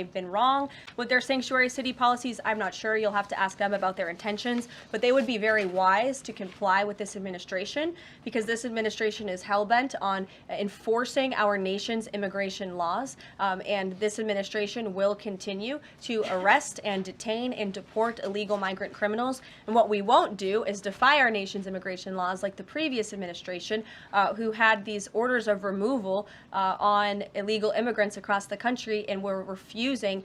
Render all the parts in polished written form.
They've been wrong with their sanctuary city policies. I'm not sure. You'll have to ask them about their intentions, but they would be very wise to comply with this administration, because this administration is hell-bent on enforcing our nation's immigration laws, and this administration will continue to arrest and detain and deport illegal migrant criminals. And what we won't do is defy our nation's immigration laws like the previous administration, who had these orders of removal on illegal immigrants across the country and were refusing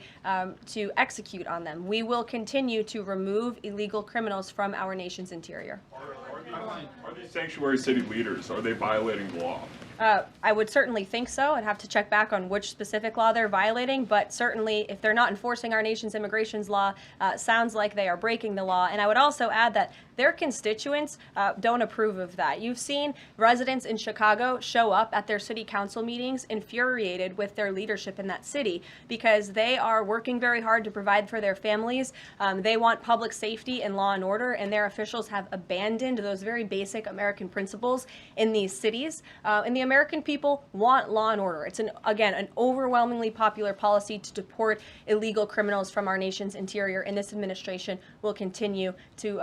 to execute on them. We will continue to remove illegal criminals from our nation's interior. Are these sanctuary city leaders, are they violating the law? I would certainly think so. I'd have to check back on which specific law they're violating, but certainly if they're not enforcing our nation's immigration law, sounds like they are breaking the law. And I would also add that their constituents don't approve of that. You've seen residents in Chicago show up at their city council meetings infuriated with their leadership in that city because they are working very hard to provide for their families. They want public safety and law and order, and their officials have abandoned those very basic American principles in these cities. And the American people want law and order. It's, again, an overwhelmingly popular policy to deport illegal criminals from our nation's interior, and this administration will continue to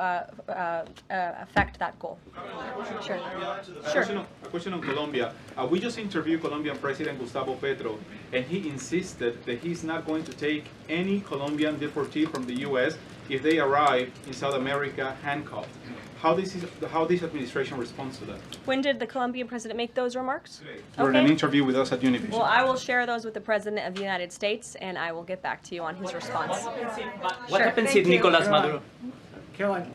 affect that goal. Sure. A question on Colombia. We just interviewed Colombian President Gustavo Petro, and he insisted that he's not going to take any Colombian deportee from the U.S. if they arrive in South America handcuffed. How this administration responds to that? When did the Colombian president make those remarks? During an interview with us at Univision. Well, I will share those with the President of the United States, and I will get back to you on his response. What happens if Nicolas Maduro? Caroline,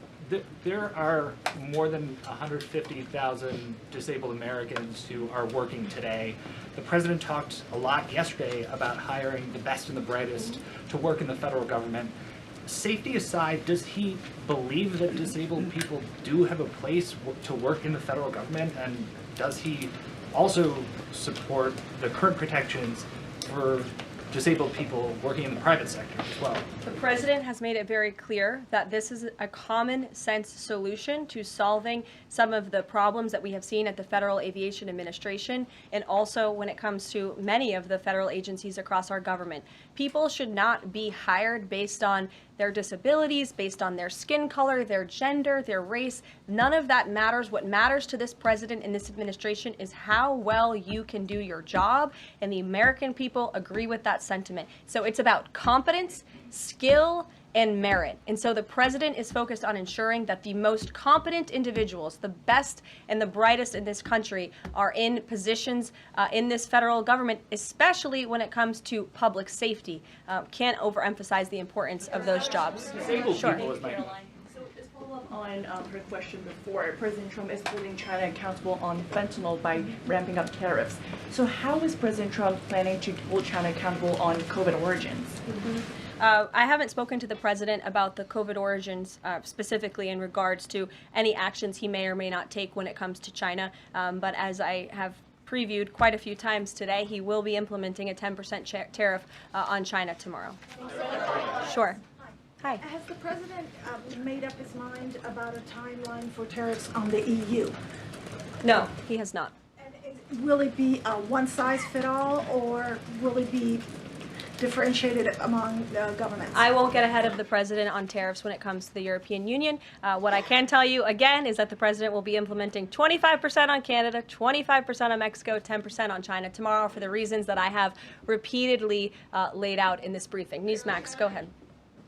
there are more than 150,000 disabled Americans who are working today. The president talked a lot yesterday about hiring the best and the brightest to work in the federal government. Safety aside, does he believe that disabled people do have a place to work in the federal government? And does he also support the current protections for disabled people working in the private sector as well? The president has made it very clear that this is a common sense solution to solving some of the problems that we have seen at the Federal Aviation Administration, and also when it comes to many of the federal agencies across our government. People should not be hired based on their disabilities, based on their skin color, their gender, their race. None of that matters. What matters to this president and this administration is how well you can do your job, and the American people agree with that sentiment. So it's about competence, skill, and merit. And so the president is focused on ensuring that the most competent individuals, the best and the brightest in this country, are in positions in this federal government, especially when it comes to public safety. Can't overemphasize the importance of those jobs. Sure. On her question before, President Trump is holding China accountable on fentanyl by ramping up tariffs. So how is President Trump planning to hold China accountable on COVID origins? I haven't spoken to the president about the COVID origins specifically in regards to any actions he may or may not take when it comes to China, but as I have previewed quite a few times today, he will be implementing a 10% tariff on China tomorrow. Sure. Hi. Has the president made up his mind about a timeline for tariffs on the EU? No, he has not. And will it be a one-size-fit-all, or will it be differentiated among governments? I won't get ahead of the president on tariffs when it comes to the European Union. What I can tell you, again, is that the president will be implementing 25% on Canada, 25% on Mexico, 10% on China tomorrow for the reasons that I have repeatedly laid out in this briefing. Newsmax, go ahead.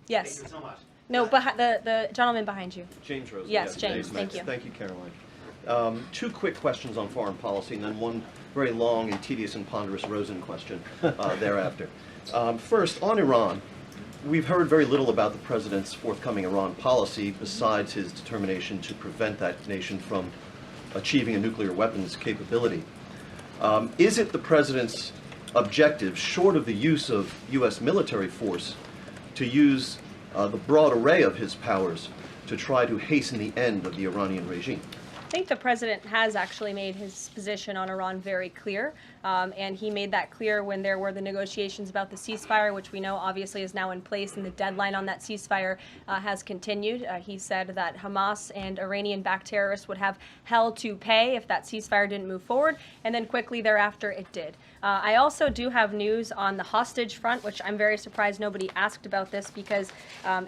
Yes. Thank you so much. No, the gentleman behind you. James Rose. Yes, James. Thank you. Thank you, Caroline. Two quick questions on foreign policy, and then one very long and tedious and ponderous Rosen question thereafter. First, on Iran, we've heard very little about the president's forthcoming Iran policy besides his determination to prevent that nation from achieving a nuclear weapons capability. Is it the president's objective, short of the use of U.S. military force, to use the broad array of his powers to try to hasten the end of the Iranian regime? I think the president has actually made his position on Iran very clear. And he made that clear when there were the negotiations about the ceasefire, which we know obviously is now in place, and the deadline on that ceasefire has continued. He said that Hamas and Iranian-backed terrorists would have hell to pay if that ceasefire didn't move forward, and then quickly thereafter it did. I also do have news on the hostage front, which I'm very surprised nobody asked about this because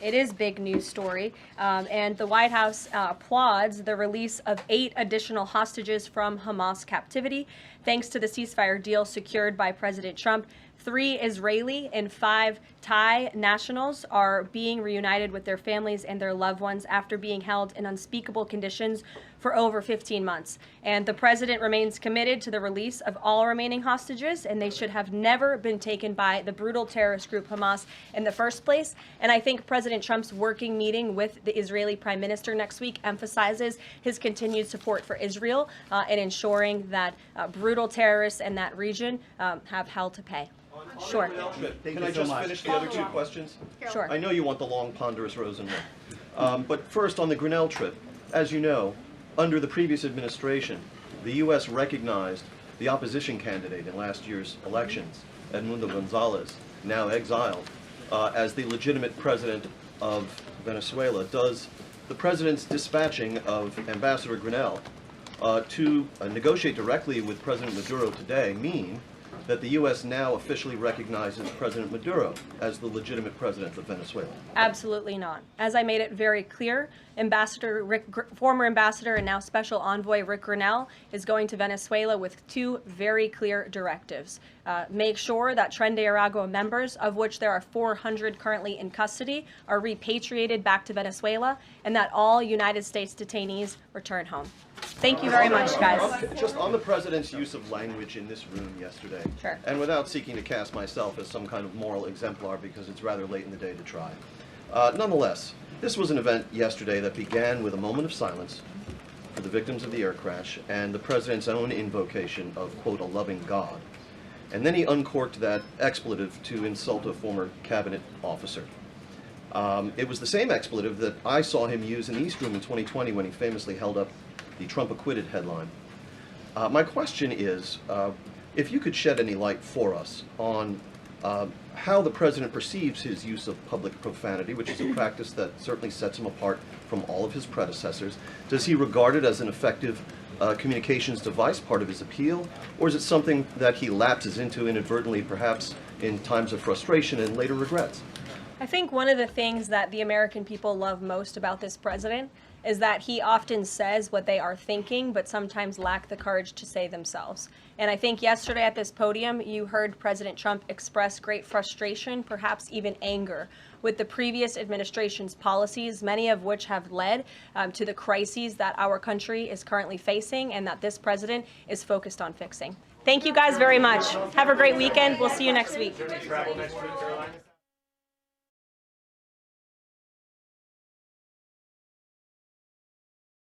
it is big news story. And the White House applauds the release of 8 additional hostages from Hamas captivity, thanks to the ceasefire deal secured by President Trump. 3 Israeli and 5 Thai nationals are being reunited with their families and their loved ones after being held in unspeakable conditions for over 15 months. And the president remains committed to the release of all remaining hostages, and they should have never been taken by the brutal terrorist group Hamas in the first place. And I think President Trump's working meeting with the Israeli Prime Minister next week emphasizes his continued support for Israel and ensuring that brutal terrorists in that region have hell to pay. Sure. Can I just finish the other 2 questions? Sure. I know you want the long, ponderous Rosen one. But first, on the Grinnell trip, as you know, under the previous administration, the U.S. recognized the opposition candidate in last year's elections, Edmundo Gonzalez, now exiled, as the legitimate president of Venezuela. Does the president's dispatching of Ambassador Grinnell to negotiate directly with President Maduro today mean that the U.S. now officially recognizes President Maduro as the legitimate president of Venezuela? Absolutely not. As I made it very clear, former ambassador and now special envoy Rick Grinnell is going to Venezuela with 2 very clear directives. Make sure that Tren de Aragua members, of which there are 400 currently in custody, are repatriated back to Venezuela, and that all United States detainees return home. Thank you very much, guys. Just on the president's use of language in this room yesterday, Sure. and without seeking to cast myself as some kind of moral exemplar because it's rather late in the day to try. Nonetheless, this was an event yesterday that began with a moment of silence for the victims of the air crash and the president's own invocation of, quote, a loving God. And then he uncorked that expletive to insult a former cabinet officer. It was the same expletive that I saw him use in the East Room in 2020 when he famously held up the Trump acquitted headline. My question is, if you could shed any light for us on how the president perceives his use of public profanity, which is a practice that certainly sets him apart from all of his predecessors. Does he regard it as an effective communications device, part of his appeal, or is it something that he lapses into inadvertently, perhaps in times of frustration and later regrets? I think one of the things that the American people love most about this president is that he often says what they are thinking, but sometimes lack the courage to say themselves. And I think yesterday at this podium, you heard President Trump express great frustration, perhaps even anger, with the previous administration's policies, many of which have led to the crises that our country is currently facing and that this president is focused on fixing. Thank you guys very much. Have a great weekend. We'll see you next week.